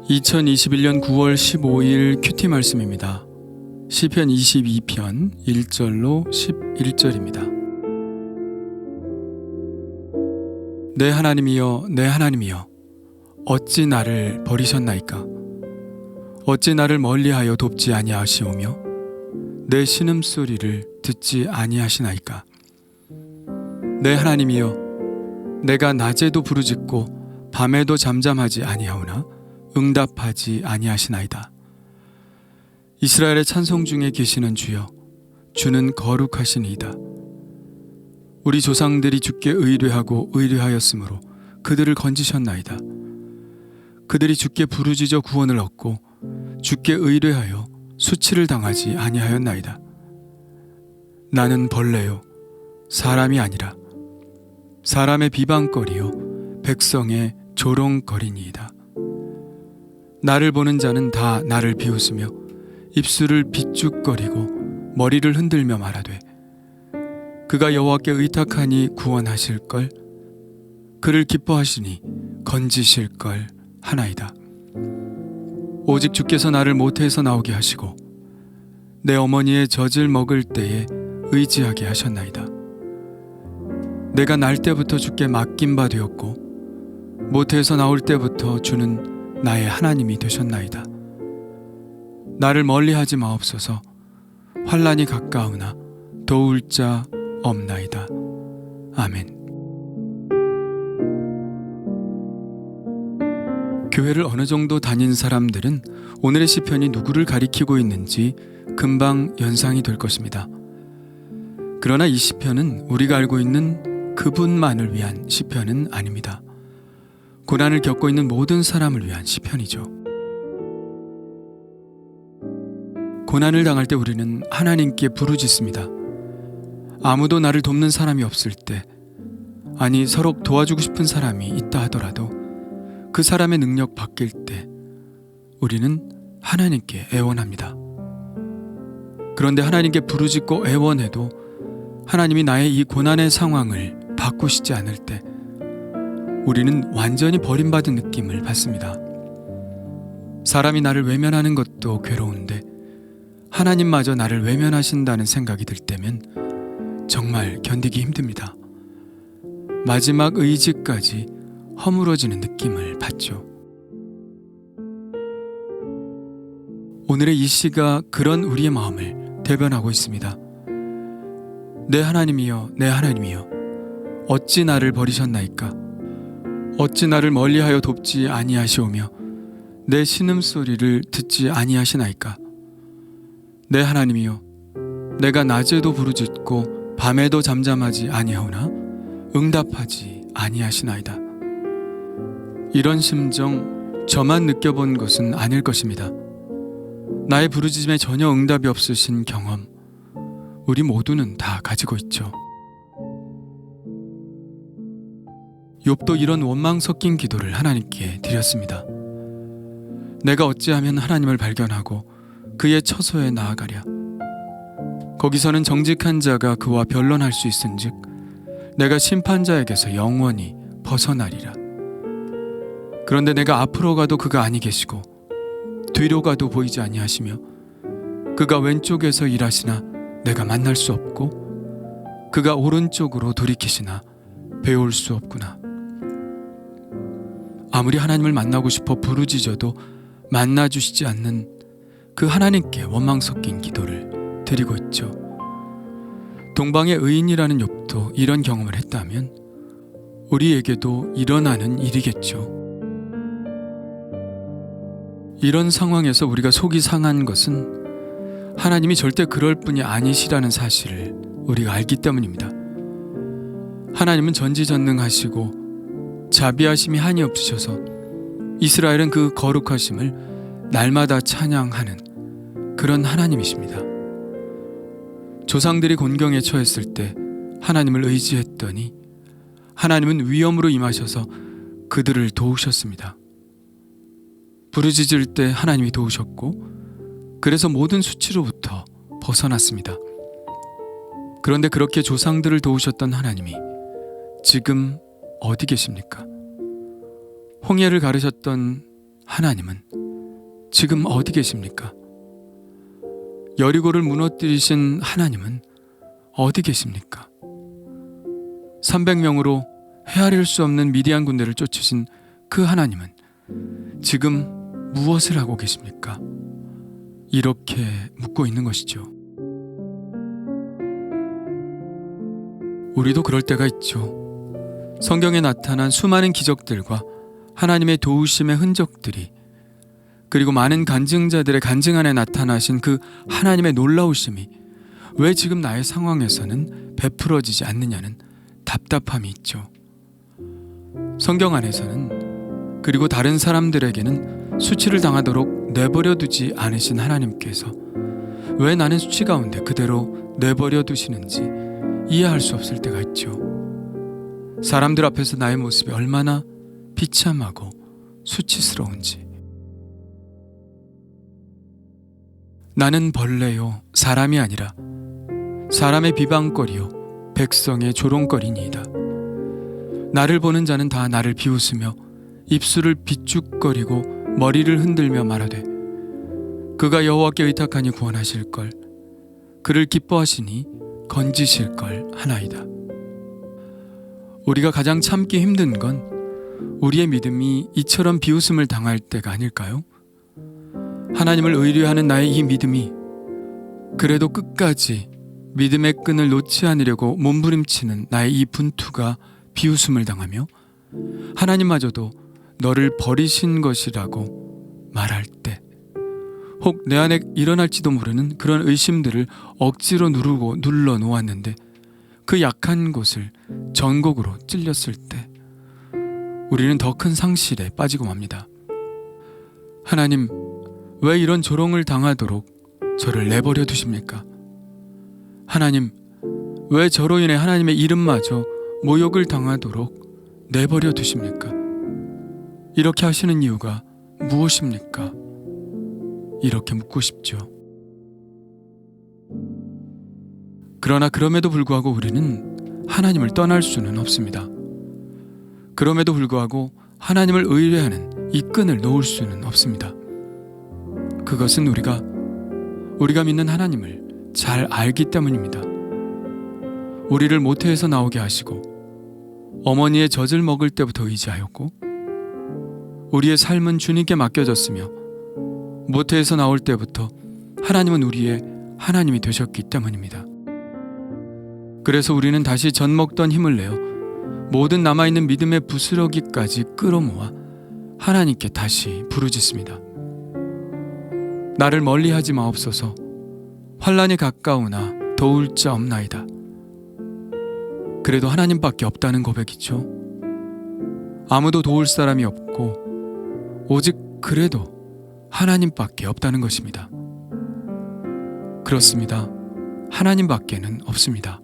2021년 9월 15일 큐티 말씀입니다. 시편 22편 1절로 11절입니다. 내 하나님이여, 내 하나님이여, 어찌 나를 버리셨나이까? 어찌 나를 멀리하여 돕지 아니하시오며 내 신음소리를 듣지 아니하시나이까? 내 하나님이여, 내가 낮에도 부르짖고 밤에도 잠잠하지 아니하오나 응답하지 아니하시나이다. 이스라엘의 찬송 중에 계시는 주여, 주는 거룩하시니이다. 우리 조상들이 주께 의뢰하고 의뢰하였으므로 그들을 건지셨나이다. 그들이 주께 부르짖어 구원을 얻고 주께 의뢰하여 수치를 당하지 아니하였나이다. 나는 벌레요, 사람이 아니라 사람의 비방거리요, 백성의 조롱거리니이다. 나를 보는 자는 다 나를 비웃으며 입술을 비죽거리고 머리를 흔들며 말하되 그가 여호와께 의탁하니 구원하실걸, 그를 기뻐하시니 건지실걸 하나이다. 오직 주께서 나를 모태에서 나오게 하시고 내 어머니의 젖을 먹을 때에 의지하게 하셨나이다. 내가 날 때부터 주께 맡긴 바 되었고 모태에서 나올 때부터 주는 나의 하나님이 되셨나이다. 나를 멀리하지 마옵소서. 환난이 가까우나 도울 자 없나이다. 아멘. 교회를 어느 정도 다닌 사람들은 오늘의 시편이 누구를 가리키고 있는지 금방 연상이 될 것입니다. 그러나 이 시편은 우리가 알고 있는 그분만을 위한 시편은 아닙니다. 고난을 겪고 있는 모든 사람을 위한 시편이죠. 고난을 당할 때 우리는 하나님께 부르짖습니다. 아무도 나를 돕는 사람이 없을 때, 아니 서로 도와주고 싶은 사람이 있다 하더라도 그 사람의 능력 바뀔 때 우리는 하나님께 애원합니다. 그런데 하나님께 부르짖고 애원해도 하나님이 나의 이 고난의 상황을 바꾸시지 않을 때 우리는 완전히 버림받은 느낌을 받습니다. 사람이 나를 외면하는 것도 괴로운데 하나님마저 나를 외면하신다는 생각이 들 때면 정말 견디기 힘듭니다. 마지막 의지까지 허물어지는 느낌을 받죠. 오늘의 이 시가 그런 우리의 마음을 대변하고 있습니다. 내 하나님이여, 내 하나님이여, 어찌 나를 버리셨나이까? 어찌 나를 멀리하여 돕지 아니하시오며 내 신음소리를 듣지 아니하시나이까? 내 하나님이여, 내가 낮에도 부르짖고 밤에도 잠잠하지 아니하오나 응답하지 아니하시나이다. 이런 심정 저만 느껴본 것은 아닐 것입니다. 나의 부르짖음에 전혀 응답이 없으신 경험, 우리 모두는 다 가지고 있죠. 욥도 이런 원망 섞인 기도를 하나님께 드렸습니다. 내가 어찌하면 하나님을 발견하고 그의 처소에 나아가랴. 거기서는 정직한 자가 그와 변론할 수 있은즉 내가 심판자에게서 영원히 벗어나리라. 그런데 내가 앞으로 가도 그가 아니 계시고 뒤로 가도 보이지 아니하시며 그가 왼쪽에서 일하시나 내가 만날 수 없고 그가 오른쪽으로 돌이키시나 배울 수 없구나. 아무리 하나님을 만나고 싶어 부르짖어도 만나주시지 않는 그 하나님께 원망 섞인 기도를 드리고 있죠. 동방의 의인이라는 욥도 이런 경험을 했다면 우리에게도 일어나는 일이겠죠. 이런 상황에서 우리가 속이 상한 것은 하나님이 절대 그럴 분이 아니시라는 사실을 우리가 알기 때문입니다. 하나님은 전지전능하시고 자비하심이 한이 없으셔서 이스라엘은 그 거룩하심을 날마다 찬양하는 그런 하나님이십니다. 조상들이 곤경에 처했을 때 하나님을 의지했더니 하나님은 위험으로 임하셔서 그들을 도우셨습니다. 부르짖을 때 하나님이 도우셨고 그래서 모든 수치로부터 벗어났습니다. 그런데 그렇게 조상들을 도우셨던 하나님이 지금 어디 계십니까? 홍해를 가르셨던 하나님은 지금 어디 계십니까? 여리고를 무너뜨리신 하나님은 어디 계십니까? 300명으로 헤아릴 수 없는 미디안 군대를 쫓으신 그 하나님은 지금 무엇을 하고 계십니까? 이렇게 묻고 있는 것이죠. 우리도 그럴 때가 있죠. 성경에 나타난 수많은 기적들과 하나님의 도우심의 흔적들이, 그리고 많은 간증자들의 간증 안에 나타나신 그 하나님의 놀라우심이 왜 지금 나의 상황에서는 베풀어지지 않느냐는 답답함이 있죠. 성경 안에서는, 그리고 다른 사람들에게는 수치를 당하도록 내버려 두지 않으신 하나님께서 왜 나는 수치 가운데 그대로 내버려 두시는지 이해할 수 없을 때가 있죠. 사람들 앞에서 나의 모습이 얼마나 비참하고 수치스러운지. 나는 벌레요 사람이 아니라 사람의 비방거리요 백성의 조롱거리니이다. 나를 보는 자는 다 나를 비웃으며 입술을 비죽거리고 머리를 흔들며 말하되 그가 여호와께 의탁하니 구원하실걸, 그를 기뻐하시니 건지실걸 하나이다. 우리가 가장 참기 힘든 건 우리의 믿음이 이처럼 비웃음을 당할 때가 아닐까요? 하나님을 의뢰하는 나의 이 믿음이 그래도 끝까지 믿음의 끈을 놓지 않으려고 몸부림치는 나의 이 분투가 비웃음을 당하며 하나님마저도 너를 버리신 것이라고 말할 때, 혹 내 안에 일어날지도 모르는 그런 의심들을 억지로 누르고 눌러 놓았는데 그 약한 곳을 전곡으로 찔렸을 때 우리는 더 큰 상실에 빠지고 맙니다. 하나님, 왜 이런 조롱을 당하도록 저를 내버려 두십니까? 하나님, 왜 저로 인해 하나님의 이름마저 모욕을 당하도록 내버려 두십니까? 이렇게 하시는 이유가 무엇입니까? 이렇게 묻고 싶죠. 그러나 그럼에도 불구하고 우리는 하나님을 떠날 수는 없습니다. 그럼에도 불구하고 하나님을 의뢰하는 이 끈을 놓을 수는 없습니다. 그것은 우리가 믿는 하나님을 잘 알기 때문입니다. 우리를 모태에서 나오게 하시고 어머니의 젖을 먹을 때부터 의지하였고 우리의 삶은 주님께 맡겨졌으며 모태에서 나올 때부터 하나님은 우리의 하나님이 되셨기 때문입니다. 그래서 우리는 다시 젖먹던 힘을 내어 모든 남아있는 믿음의 부스러기까지 끌어모아 하나님께 다시 부르짖습니다. 나를 멀리하지 마옵소서. 환난이 가까우나 도울 자 없나이다. 그래도 하나님밖에 없다는 고백이죠. 아무도 도울 사람이 없고 오직 그래도 하나님밖에 없다는 것입니다. 그렇습니다. 하나님밖에는 없습니다.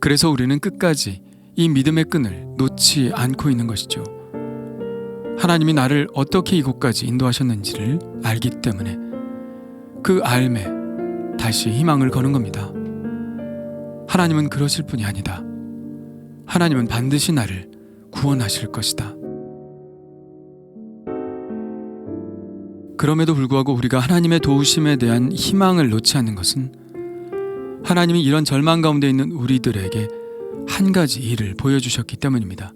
그래서 우리는 끝까지 이 믿음의 끈을 놓지 않고 있는 것이죠. 하나님이 나를 어떻게 이곳까지 인도하셨는지를 알기 때문에 그 알매 다시 희망을 거는 겁니다. 하나님은 그러실 분이 아니다. 하나님은 반드시 나를 구원하실 것이다. 그럼에도 불구하고 우리가 하나님의 도우심에 대한 희망을 놓지 않는 것은 하나님이 이런 절망 가운데 있는 우리들에게 한 가지 일을 보여주셨기 때문입니다.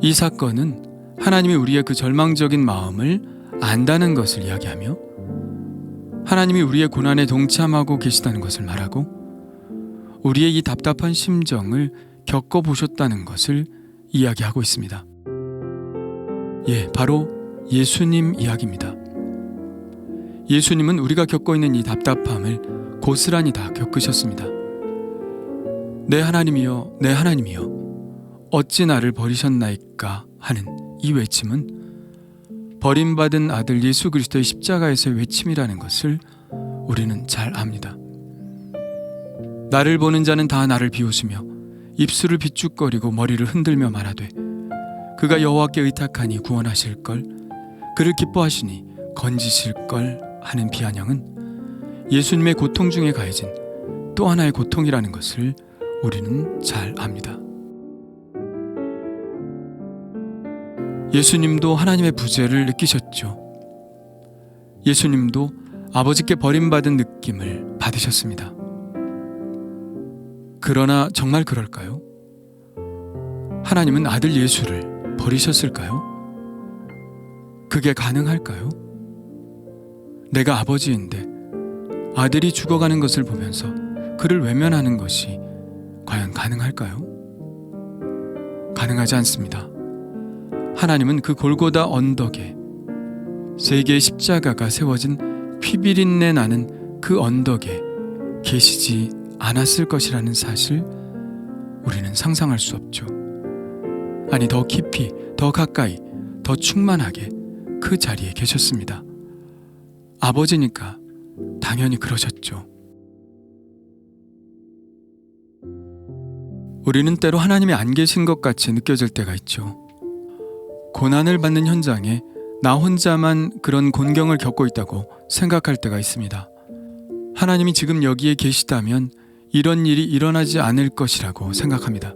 이 사건은 하나님이 우리의 그 절망적인 마음을 안다는 것을 이야기하며 하나님이 우리의 고난에 동참하고 계시다는 것을 말하고 우리의 이 답답한 심정을 겪어보셨다는 것을 이야기하고 있습니다. 바로 예수님 이야기입니다. 예수님은 우리가 겪고 있는 이 답답함을 고스란히 다 겪으셨습니다. 내 하나님이여, 내 하나님이여, 어찌 나를 버리셨나이까 하는 이 외침은 버림받은 아들 예수 그리스도의 십자가에서의 외침이라는 것을 우리는 잘 압니다. 나를 보는 자는 다 나를 비웃으며 입술을 비죽거리고 머리를 흔들며 말하되 그가 여호와께 의탁하니 구원하실걸, 그를 기뻐하시니 건지실걸 하는 비아냥은 예수님의 고통 중에 가해진 또 하나의 고통이라는 것을 우리는 잘 압니다. 예수님도 하나님의 부재를 느끼셨죠. 예수님도 아버지께 버림받은 느낌을 받으셨습니다. 그러나 정말 그럴까요? 하나님은 아들 예수를 버리셨을까요? 그게 가능할까요? 내가 아버지인데 아들이 죽어가는 것을 보면서 그를 외면하는 것이 과연 가능할까요? 가능하지 않습니다. 하나님은 그 골고다 언덕에 세 개의 십자가가 세워진 피비린내 나는 그 언덕에 계시지 않았을 것이라는 사실, 우리는 상상할 수 없죠. 아니, 더 깊이, 더 가까이, 더 충만하게 그 자리에 계셨습니다. 아버지니까 당연히 그러셨죠. 우리는 때로 하나님이 안 계신 것 같이 느껴질 때가 있죠. 고난을 받는 현장에 나 혼자만 그런 곤경을 겪고 있다고 생각할 때가 있습니다. 하나님이 지금 여기에 계시다면 이런 일이 일어나지 않을 것이라고 생각합니다.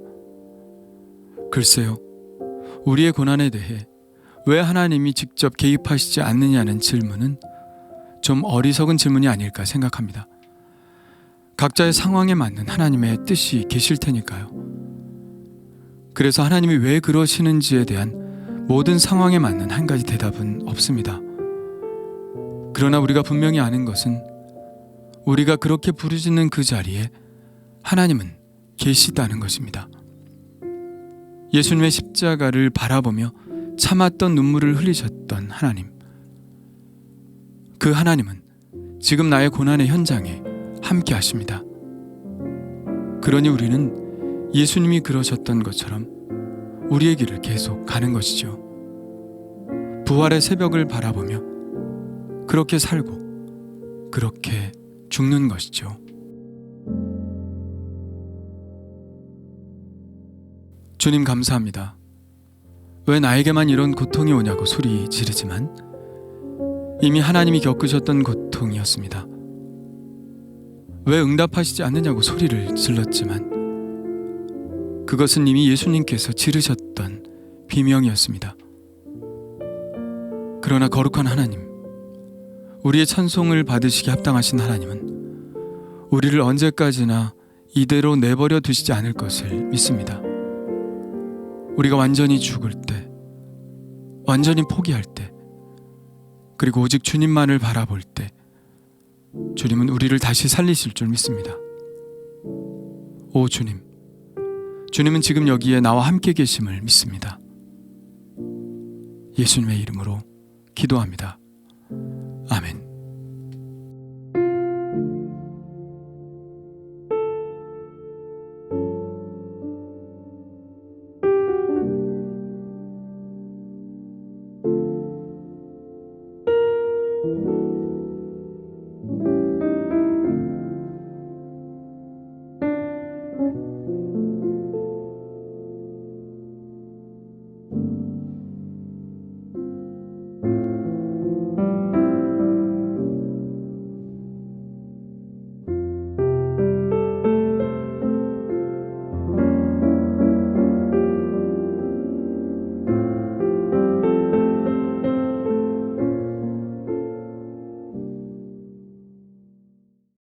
글쎄요, 우리의 고난에 대해 왜 하나님이 직접 개입하시지 않느냐는 질문은 좀 어리석은 질문이 아닐까 생각합니다. 각자의 상황에 맞는 하나님의 뜻이 계실 테니까요. 그래서 하나님이 왜 그러시는지에 대한 모든 상황에 맞는 한 가지 대답은 없습니다. 그러나 우리가 분명히 아는 것은 우리가 그렇게 부르짖는 그 자리에 하나님은 계시다는 것입니다. 예수님의 십자가를 바라보며 참았던 눈물을 흘리셨던 하나님, 그 하나님은 지금 나의 고난의 현장에 함께 하십니다. 그러니 우리는 예수님이 그러셨던 것처럼 우리의 길을 계속 가는 것이죠. 부활의 새벽을 바라보며 그렇게 살고 그렇게 죽는 것이죠. 주님 감사합니다. 왜 나에게만 이런 고통이 오냐고 소리 지르지만 이미 하나님이 겪으셨던 고통이었습니다. 왜 응답하시지 않느냐고 소리를 질렀지만 그것은 이미 예수님께서 지르셨던 비명이었습니다. 그러나 거룩한 하나님, 우리의 찬송을 받으시기 합당하신 하나님은 우리를 언제까지나 이대로 내버려 두시지 않을 것을 믿습니다. 우리가 완전히 죽을 때, 완전히 포기할 때, 그리고 오직 주님만을 바라볼 때 주님은 우리를 다시 살리실 줄 믿습니다. 오 주님, 주님은 지금 여기에 나와 함께 계심을 믿습니다. 예수님의 이름으로 기도합니다. 아멘.